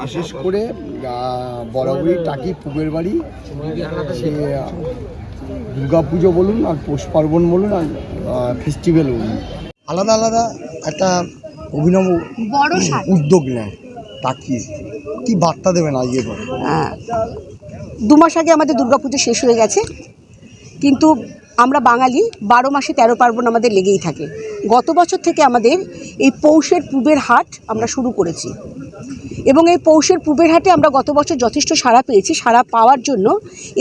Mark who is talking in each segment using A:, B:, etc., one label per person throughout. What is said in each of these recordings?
A: বিশেষ করে বরাবরই টাকি পুবের বাড়ি, সে দুর্গাপুজো বলুন আর পৌষ পার্বণ বলুন আর ফেস্টিভ্যাল বলুন, আলাদা আলাদা একটা অভিনব
B: বড়
A: উদ্যোগ নেয়। টাকি কি বার্তা দেবেন আজকে?
B: 2 মাস আগে আমাদের দুর্গাপুজো শেষ হয়ে গেছে, কিন্তু আমরা বাঙালি 12 মাসে 13 পার্বণ আমাদের লেগেই থাকে। গত বছর থেকে আমাদের এই পৌষের পুবের হাট আমরা শুরু করেছি এবং এই পৌষের পুবের হাটে আমরা গত বছর যথেষ্ট সাড়া পেয়েছি। সাড়া পাওয়ার জন্য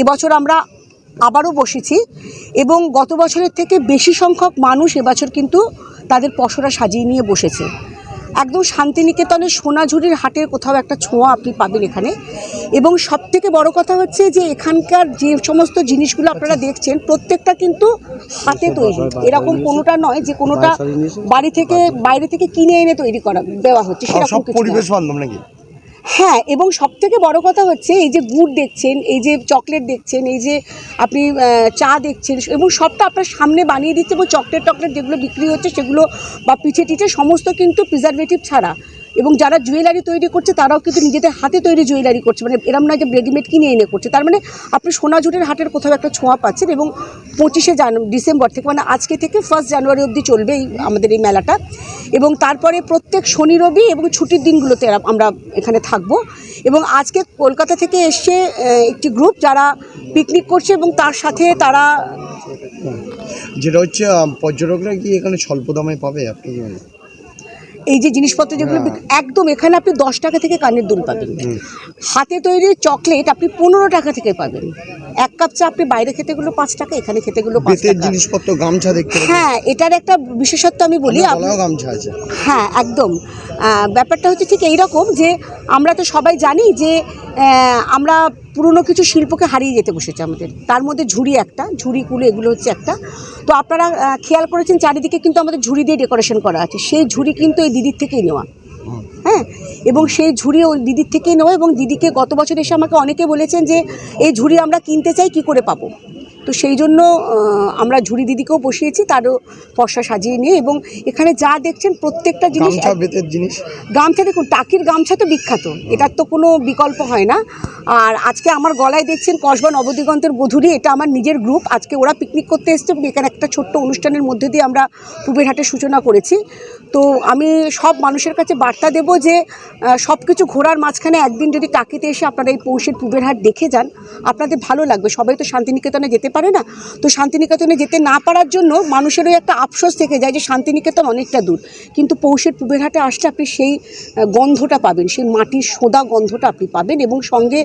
B: এবছর আমরা আবারও বসেছি এবং গত বছরের থেকে বেশি সংখ্যক মানুষ এবছর কিন্তু তাদের পসরা সাজিয়ে নিয়ে বসেছে। একদম শান্তিনিকেতনের সোনাঝুরির হাটের কোথাও একটা ছোঁয়া আপনি পাবেন এখানে। এবং সবথেকে বড় কথা হচ্ছে যে এখানকার যে সমস্ত জিনিসগুলো আপনারা দেখছেন প্রত্যেকটা কিন্তু হাতে তৈরি, এরকম কোনোটা নয় যে কোনোটা বাইরে থেকে কিনে এনে তৈরি করা দেওয়া হচ্ছে সেরকম কিছু
A: পরিবেশ বান্ধব নাকি?
B: হ্যাঁ, এবং সবথেকে বড় কথা হচ্ছে এই যে গুড় দেখছেন, এই যে চকলেট দেখছেন, এই যে আপনি চা দেখছেন, এবং সবটা আপনার সামনে বানিয়ে দিচ্ছে। এবং চকলেট যেগুলো বিক্রি হচ্ছে সেগুলো বা পিঠে টিঠে সমস্ত কিন্তু প্রিজারভেটিভ ছাড়া। এবং যারা জুয়েলারি তৈরি করছে তারাও কিন্তু নিজেদের হাতে তৈরি জুয়েলারি করছে, মানে এরম না যে রেডিমেড কিনে এনে করছে। তার মানে আপনি সোনাঝুরির হাটের কোথাও একটা ছোঁয়া পাচ্ছেন। এবং 25শে ডিসেম্বর থেকে, মানে আজকে থেকে 1 জানুয়ারি অবধি চলবে আমাদের এই মেলাটা। এবং তারপরে প্রত্যেক শনি রবি এবং ছুটির দিনগুলোতে আমরা এখানে থাকবো। এবং আজকে কলকাতা থেকে এসছে একটি গ্রুপ যারা পিকনিক করছে এবং তার সাথে তারা
A: যেটা হচ্ছে পর্যটকরা কি এখানে স্বল্প দামে পাবে? আপনি
B: এই যে জিনিসপত্র যেগুলো একদম এখানে আপনি 10 টাকা থেকে কানের দুল পাবেন, হাতে তৈরি চকলেট আপনি 15 টাকা থেকে পাবেন, 1 কাপ চা আপনি বাইরে খেতেগুলো 5 টাকা, এখানে খেতেগুলো 5 টাকা।
A: জিনিসপত্র, গামছা দেখতে,
B: হ্যাঁ, এটার একটা বিশেষত্ব আমি বলি।
A: গামছা আছে,
B: হ্যাঁ একদম। ব্যাপারটা হচ্ছে ঠিক এইরকম যে আমরা তো সবাই জানি যে আমরা পুরনো কিছু শিল্পকে হারিয়ে যেতে বসেছে আমাদের। তার মধ্যে ঝুড়ি একটা, ঝুড়ি কুলো এগুলো হচ্ছে একটা। তো আপনারা খেয়াল করেছেন চারিদিকে কিন্তু আমাদের ঝুড়ি দিয়ে ডেকোরেশন করা আছে। সেই ঝুড়ি কিন্তু এই দিদির থেকেই নেওয়া। হ্যাঁ, এবং সেই ঝুড়ি ওই দিদির থেকেই নেওয়া। এবং দিদিকে গত বছর এসে আমাকে অনেকে বলেছেন যে এই ঝুড়ি আমরা কিনতে চাই, কি করে পাবো? তো সেই জন্য আমরা ঝুড়ি দিদিকেও বসিয়েছি, তারও পসরা সাজিয়ে নিয়ে। এবং এখানে যা দেখছেন প্রত্যেকটা জিনিস, গামছা দেখুন, টাকির গামছা তো বিখ্যাত, এটার তো কোনো বিকল্প হয় না। আর আজকে আমার গলায় দেখছেন কসবা নবদিগন্তের গোধূলি, এটা আমার নিজের গ্রুপ। আজকে ওরা পিকনিক করতে এসছে এবং এখানে একটা ছোট্ট অনুষ্ঠানের মধ্যে দিয়ে আমরা পুবের হাটের সূচনা করেছি। তো আমি সব মানুষের কাছে বার্তা দেব যে সব কিছু ঘোরার মাঝখানে একদিন যদি টাকিতে এসে আপনারা এই পৌষের পুবের হাট দেখে যান, আপনাদের ভালো লাগবে। সবাই তো শান্তিনিকেতনে যেতে পারে না, তো শান্তিনিকেতনে যেতে না পারার জন্য মানুষের ওই একটা আফসোস থেকে যায় যে শান্তিনিকেতন অনেকটা দূর। কিন্তু পৌষের পুবের হাটে আসলে আপনি সেই গন্ধটা পাবেন, সেই মাটির সোদা গন্ধটা আপনি পাবেন। এবং সঙ্গে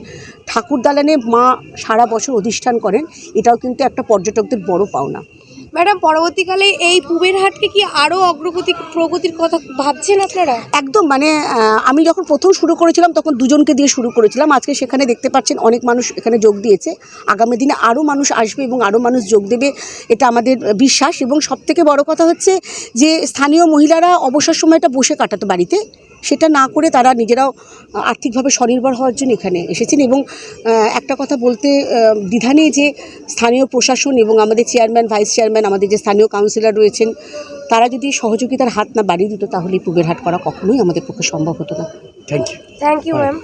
B: ঠাকুর দালানে মা সারা বছর অধিষ্ঠান করেন, এটাও কিন্তু একটা পর্যটকদের বড় পাওনা।
C: ম্যাডাম, পরবর্তীকালে এই পুবের হাটকে কি আরও প্রগতির কথা ভাবছেন আপনারা?
B: একদম, মানে আমি যখন প্রথম শুরু করেছিলাম তখন 2 জনকে দিয়ে শুরু করেছিলাম। আজকে সেখানে দেখতে পাচ্ছেন অনেক মানুষ এখানে যোগ দিয়েছে। আগামী দিনে আরও মানুষ আসবে এবং আরও মানুষ যোগ দেবে, এটা আমাদের বিশ্বাস। এবং সবথেকে বড় কথা হচ্ছে যে স্থানীয় মহিলারা অবসর সময়টা বসে কাটাতো বাড়িতে, সেটা না করে তারা নিজেরাও আর্থিকভাবে স্বনির্ভর হওয়ার জন্য এখানে এসেছেন। এবং একটা কথা বলতে দ্বিধা নেই যে স্থানীয় প্রশাসন এবং আমাদের চেয়ারম্যান, ভাইস চেয়ারম্যান, আমাদের যে স্থানীয় কাউন্সিলর রয়েছেন, তারা যদি সহযোগিতার হাত না বাড়িয়ে দিত তাহলে পুবের হাট করা কখনোই আমাদের পক্ষে সম্ভব হতো না।
A: Thank you
C: ma'am.